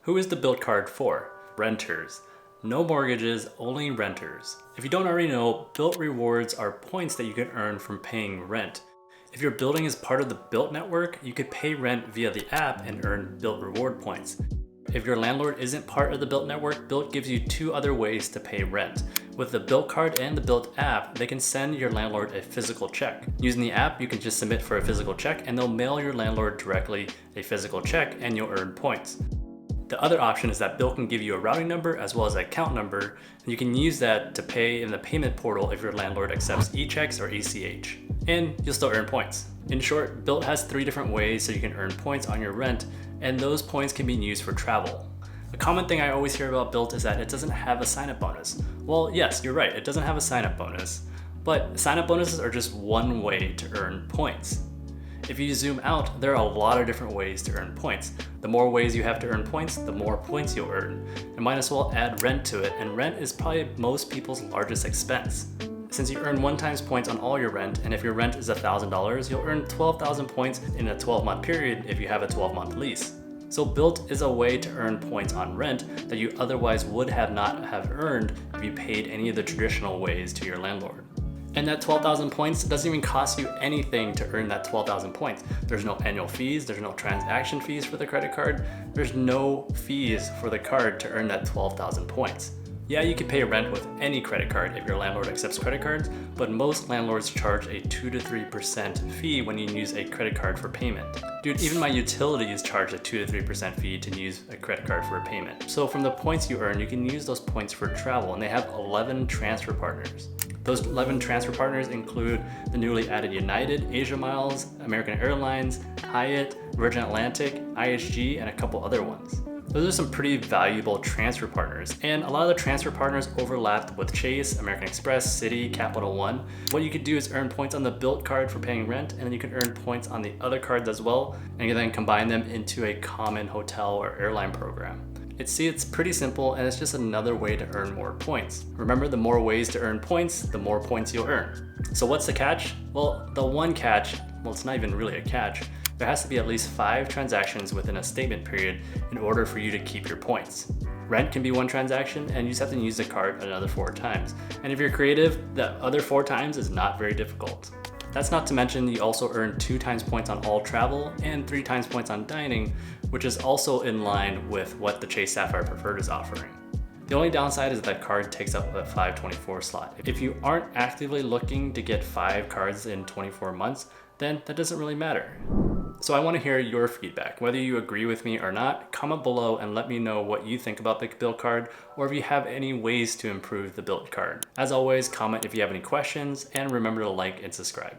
Who is the Bilt Card for? Renters. No mortgages, only renters. If you don't already know, Bilt Rewards are points that you can earn from paying rent. If your building is part of the Bilt network, you could pay rent via the app and earn Bilt Reward points. If your landlord isn't part of the Bilt network, Bilt gives you two other ways to pay rent. With the Bilt Card and the Bilt app, they can send your landlord a physical check. Using the app, you can just submit for a physical check and they'll mail your landlord directly a physical check and you'll earn points. The other option is that Bilt can give you a routing number as well as an account number, and you can use that to pay in the payment portal if your landlord accepts e-checks or ACH. And you'll still earn points. In short, Bilt has 3 different ways so you can earn points on your rent, and those points can be used for travel. A common thing I always hear about Bilt is that it doesn't have a sign-up bonus. Well, yes, you're right, it doesn't have a sign-up bonus, but sign-up bonuses are just one way to earn points. If you zoom out, there are a lot of different ways to earn points. The more ways you have to earn points, the more points you'll earn. And might as well add rent to it, and rent is probably most people's largest expense. Since you earn 1 times points on all your rent, and if your rent is $1,000, you'll earn 12,000 points in a 12-month period if you have a 12-month lease. So Bilt is a way to earn points on rent that you otherwise would not have earned if you paid any of the traditional ways to your landlord. And that 12,000 points doesn't even cost you anything to earn that 12,000 points. There's no annual fees, there's no transaction fees for the credit card, there's no fees for the card to earn that 12,000 points. Yeah, you can pay rent with any credit card if your landlord accepts credit cards, but most landlords charge a 2 to 3% fee when you use a credit card for payment. Dude, even my utilities charge a 2 to 3% fee to use a credit card for a payment. So from the points you earn, you can use those points for travel, and they have 11 transfer partners. Those 11 transfer partners include the newly added United, Asia Miles, American Airlines, Hyatt, Virgin Atlantic, IHG, and a couple other ones. Those are some pretty valuable transfer partners, and a lot of the transfer partners overlapped with Chase, American Express, Citi, Capital One. What you could do is earn points on the Bilt Card for paying rent, and then you can earn points on the other cards as well, and you can then combine them into a common hotel or airline program. It's pretty simple, and it's just another way to earn more points. Remember, the more ways to earn points, the more points you'll earn. So what's the catch? Well, the one catch, well, it's not even really a catch. There has to be at least 5 transactions within a statement period in order for you to keep your points. Rent can be 1 transaction, and you just have to use the card another 4 times. And if you're creative, the other 4 times is not very difficult. That's not to mention you also earn 2 times points on all travel and 3 times points on dining, which is also in line with what the Chase Sapphire Preferred is offering. The only downside is that card takes up a 524 slot. If you aren't actively looking to get 5 cards in 24 months, then that doesn't really matter. So I want to hear your feedback. Whether you agree with me or not, comment below and let me know what you think about the Bilt Card, or if you have any ways to improve the Bilt Card. As always, comment if you have any questions, and remember to like and subscribe.